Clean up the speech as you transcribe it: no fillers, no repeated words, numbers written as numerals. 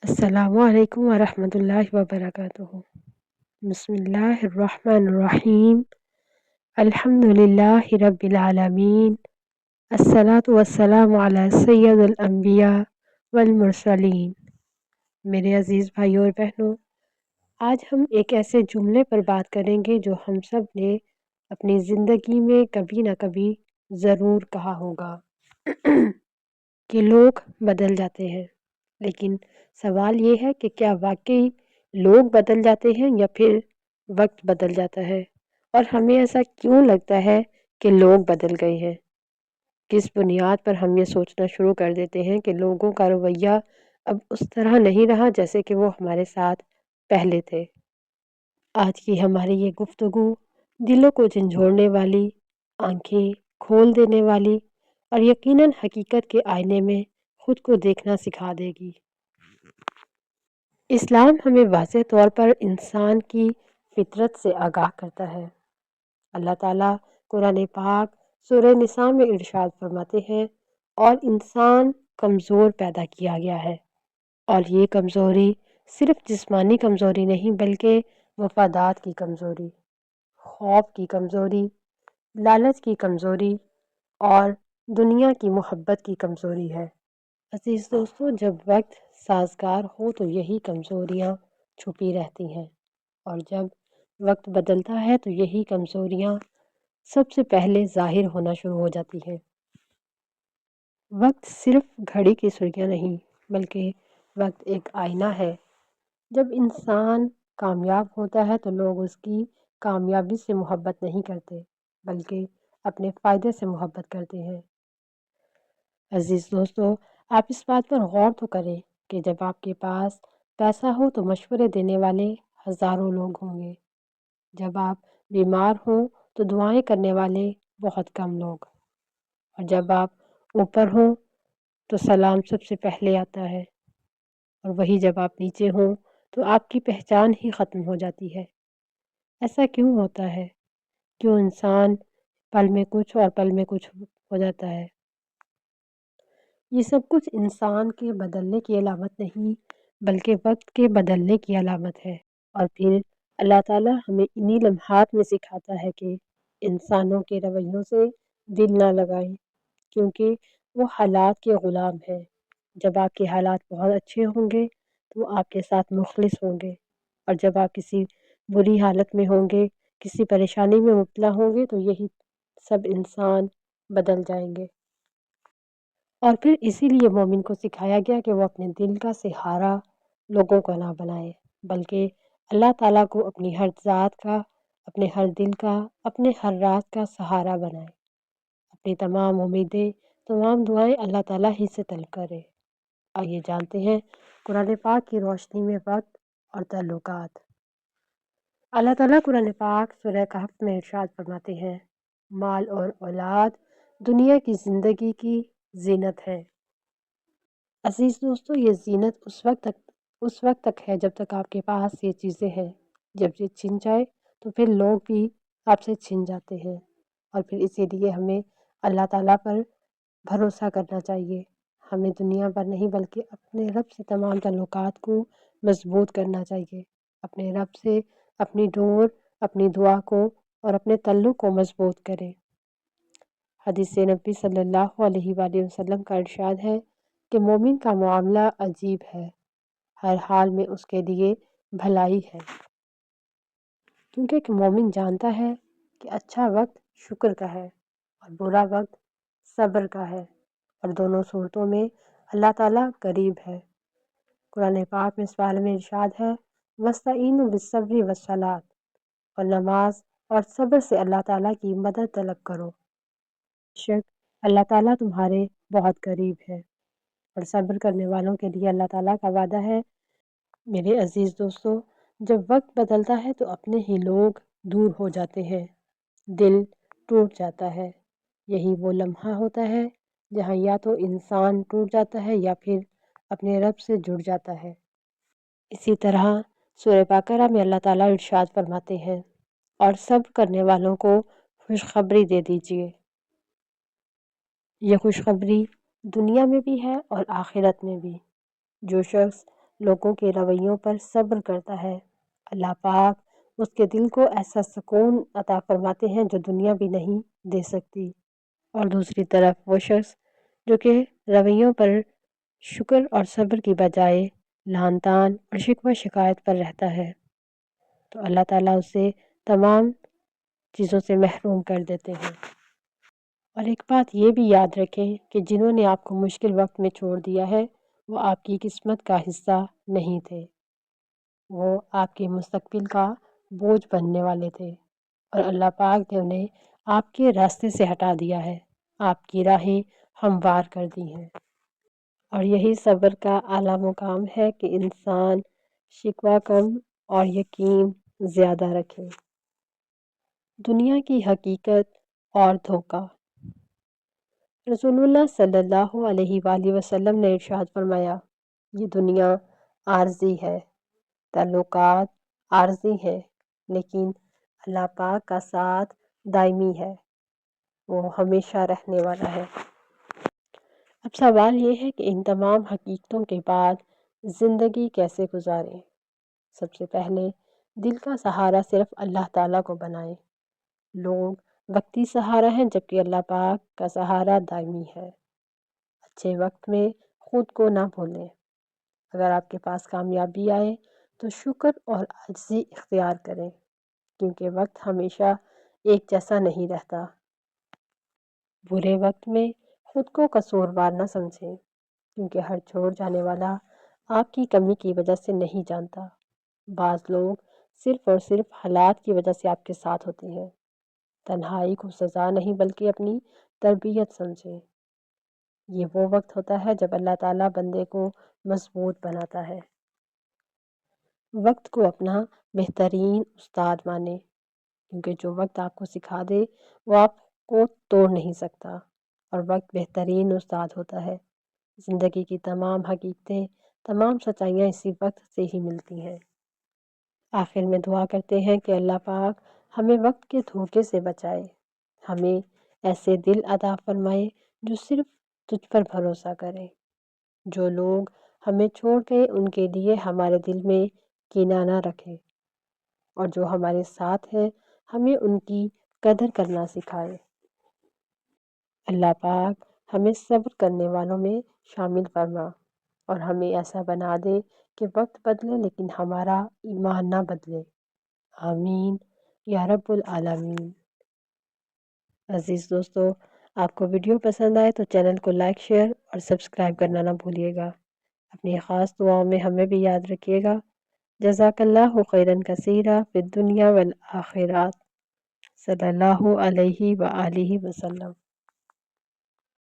السلام علیکم ورحمۃ اللہ وبرکاتہ۔ بسم اللہ الرحمن الرحیم۔ الحمد للہ رب العالمین، الصلاۃ والسلام علی سید الانبیاء والمرسلین۔ میرے عزیز بھائیوں اور بہنوں، آج ہم ایک ایسے جملے پر بات کریں گے جو ہم سب نے اپنی زندگی میں کبھی نہ کبھی ضرور کہا ہوگا کہ لوگ بدل جاتے ہیں، لیکن سوال یہ ہے کہ کیا واقعی لوگ بدل جاتے ہیں یا پھر وقت بدل جاتا ہے؟ اور ہمیں ایسا کیوں لگتا ہے کہ لوگ بدل گئے ہیں؟ کس بنیاد پر ہم یہ سوچنا شروع کر دیتے ہیں کہ لوگوں کا رویہ اب اس طرح نہیں رہا جیسے کہ وہ ہمارے ساتھ پہلے تھے؟ آج کی ہماری یہ گفتگو دلوں کو جھنجھوڑنے والی، آنکھیں کھول دینے والی اور یقیناً حقیقت کے آئینے میں خود کو دیکھنا سکھا دے گی۔ اسلام ہمیں واضح طور پر انسان کی فطرت سے آگاہ کرتا ہے۔ اللہ تعالیٰ قرآن پاک سورہ نساء میں ارشاد فرماتے ہیں، اور انسان کمزور پیدا کیا گیا ہے، اور یہ کمزوری صرف جسمانی کمزوری نہیں بلکہ مفادات کی کمزوری، خوف کی کمزوری، لالچ کی کمزوری اور دنیا کی محبت کی کمزوری ہے۔ عزیز دوستو، جب وقت سازگار ہو تو یہی کمزوریاں چھپی رہتی ہیں، اور جب وقت بدلتا ہے تو یہی کمزوریاں سب سے پہلے ظاہر ہونا شروع ہو جاتی ہیں۔ وقت صرف گھڑی کی سوئیاں نہیں بلکہ وقت ایک آئینہ ہے۔ جب انسان کامیاب ہوتا ہے تو لوگ اس کی کامیابی سے محبت نہیں کرتے بلکہ اپنے فائدے سے محبت کرتے ہیں۔ عزیز دوستو، آپ اس بات پر غور تو کریں کہ جب آپ کے پاس پیسہ ہو تو مشورے دینے والے ہزاروں لوگ ہوں گے، جب آپ بیمار ہوں تو دعائیں کرنے والے بہت کم لوگ، اور جب آپ اوپر ہوں تو سلام سب سے پہلے آتا ہے، اور وہی جب آپ نیچے ہوں تو آپ کی پہچان ہی ختم ہو جاتی ہے۔ ایسا کیوں ہوتا ہے؟ کیوں انسان پل میں کچھ اور پل میں کچھ ہو جاتا ہے؟ یہ سب کچھ انسان کے بدلنے کی علامت نہیں بلکہ وقت کے بدلنے کی علامت ہے، اور پھر اللہ تعالیٰ ہمیں انہی لمحات میں سکھاتا ہے کہ انسانوں کے رویوں سے دل نہ لگائیں، کیونکہ وہ حالات کے غلام ہیں۔ جب آپ کے حالات بہت اچھے ہوں گے تو وہ آپ کے ساتھ مخلص ہوں گے، اور جب آپ کسی بری حالت میں ہوں گے، کسی پریشانی میں مبتلا ہوں گے تو یہی سب انسان بدل جائیں گے۔ اور پھر اسی لیے مومن کو سکھایا گیا کہ وہ اپنے دل کا سہارا لوگوں کو نہ بنائے بلکہ اللہ تعالیٰ کو اپنی ہر ذات کا، اپنے ہر دل کا، اپنے ہر راز کا سہارا بنائے، اپنی تمام امیدیں، تمام دعائیں اللہ تعالیٰ ہی سے طلب کرے۔ آئیے جانتے ہیں قرآن پاک کی روشنی میں وقت اور تعلقات۔ اللہ تعالیٰ قرآن پاک سورہ کہف میں ارشاد فرماتے ہیں، مال اور اولاد دنیا کی زندگی کی زینت ہے۔ عزیز دوستو، یہ زینت اس وقت تک ہے جب تک آپ کے پاس یہ چیزیں ہیں۔ جب یہ چھن جائے تو پھر لوگ بھی آپ سے چھن جاتے ہیں، اور پھر اسی لیے ہمیں اللہ تعالیٰ پر بھروسہ کرنا چاہیے۔ ہمیں دنیا پر نہیں بلکہ اپنے رب سے تمام تعلقات کو مضبوط کرنا چاہیے، اپنے رب سے اپنی ڈور، اپنی دعا کو اور اپنے تعلق کو مضبوط کریں۔ حدیث نبی صلی اللہ علیہ وآلہ وسلم کا ارشاد ہے کہ مومن کا معاملہ عجیب ہے، ہر حال میں اس کے لیے بھلائی ہے، کیونکہ ایک مومن جانتا ہے کہ اچھا وقت شکر کا ہے اور برا وقت صبر کا ہے، اور دونوں صورتوں میں اللہ تعالیٰ قریب ہے۔ قرآن پاک میں اس بارے میں ارشاد ہے، وَاسْتَعِینُوا بِالصَّبْرِ وَالصَّلَاةِ، اور نماز اور صبر سے اللہ تعالیٰ کی مدد طلب کرو، شک اللہ تعالیٰ تمہارے بہت قریب ہے، اور صبر کرنے والوں کے لیے اللہ تعالیٰ کا وعدہ ہے۔ میرے عزیز دوستو، جب وقت بدلتا ہے تو اپنے ہی لوگ دور ہو جاتے ہیں، دل ٹوٹ جاتا ہے۔ یہی وہ لمحہ ہوتا ہے جہاں یا تو انسان ٹوٹ جاتا ہے یا پھر اپنے رب سے جڑ جاتا ہے۔ اسی طرح سورہ بقرہ میں اللہ تعالیٰ ارشاد فرماتے ہیں، اور صبر کرنے والوں کو خوشخبری دے دیجیے۔ یہ خوشخبری دنیا میں بھی ہے اور آخرت میں بھی۔ جو شخص لوگوں کے رویوں پر صبر کرتا ہے، اللہ پاک اس کے دل کو ایسا سکون عطا فرماتے ہیں جو دنیا بھی نہیں دے سکتی۔ اور دوسری طرف وہ شخص جو کہ رویوں پر شکر اور صبر کی بجائے لعن طعن اور شکوہ شکایت پر رہتا ہے تو اللہ تعالیٰ اسے تمام چیزوں سے محروم کر دیتے ہیں۔ اور ایک بات یہ بھی یاد رکھیں کہ جنہوں نے آپ کو مشکل وقت میں چھوڑ دیا ہے وہ آپ کی قسمت کا حصہ نہیں تھے، وہ آپ کے مستقبل کا بوجھ بننے والے تھے، اور اللہ پاک نے انہیں آپ کے راستے سے ہٹا دیا ہے، آپ کی راہیں ہموار کر دی ہیں۔ اور یہی صبر کا اعلیٰ مقام ہے کہ انسان شکوہ کم اور یقین زیادہ رکھے۔ دنیا کی حقیقت اور دھوکہ۔ رسول اللہ صلی اللہ علیہ وآلہ وسلم نے ارشاد فرمایا، یہ دنیا عارضی ہے، تعلقات عارضی ہیں، لیکن اللہ پاک کا ساتھ دائمی ہے، وہ ہمیشہ رہنے والا ہے۔ اب سوال یہ ہے کہ ان تمام حقیقتوں کے بعد زندگی کیسے گزاریں؟ سب سے پہلے دل کا سہارا صرف اللہ تعالیٰ کو بنائیں۔ لوگ وقتی سہارا ہیں جبکہ اللہ پاک کا سہارا دائمی ہے۔ اچھے وقت میں خود کو نہ بھولیں۔ اگر آپ کے پاس کامیابی آئے تو شکر اور عاجزی اختیار کریں، کیونکہ وقت ہمیشہ ایک جیسا نہیں رہتا۔ برے وقت میں خود کو قصوروار نہ سمجھیں، کیونکہ ہر چھوڑ جانے والا آپ کی کمی کی وجہ سے نہیں جانتا۔ بعض لوگ صرف اور صرف حالات کی وجہ سے آپ کے ساتھ ہوتے ہیں۔ تنہائی کو سزا نہیں بلکہ اپنی تربیت سمجھیں۔ یہ وہ وقت ہوتا ہے جب اللہ تعالیٰ بندے کو مضبوط بناتا ہے۔ وقت کو اپنا بہترین استاد مانیں، کیونکہ جو وقت آپ کو سکھا دے وہ آپ کو توڑ نہیں سکتا، اور وقت بہترین استاد ہوتا ہے۔ زندگی کی تمام حقیقتیں، تمام سچائیاں اسی وقت سے ہی ملتی ہیں۔ آخر میں دعا کرتے ہیں کہ اللہ پاک ہمیں وقت کے دھوکے سے بچائے، ہمیں ایسے دل عطا فرمائے جو صرف تجھ پر بھروسہ کریں۔ جو لوگ ہمیں چھوڑ گئے ان کے لیے ہمارے دل میں کینہ نہ رکھیں، اور جو ہمارے ساتھ ہیں ہمیں ان کی قدر کرنا سکھائے۔ اللہ پاک ہمیں صبر کرنے والوں میں شامل فرما، اور ہمیں ایسا بنا دے کہ وقت بدلے لیکن ہمارا ایمان نہ بدلے۔ آمین یا رب العالمین۔ عزیز دوستو، آپ کو ویڈیو پسند آئے تو چینل کو لائک، شیئر اور سبسکرائب کرنا نہ بھولیے گا۔ اپنی خاص دعاؤں میں ہمیں بھی یاد رکھیے گا۔ جزاک اللہ خیرا کثیرا فی الدنیا والآخرات۔ صلی اللہ علیہ وآلہ وسلم۔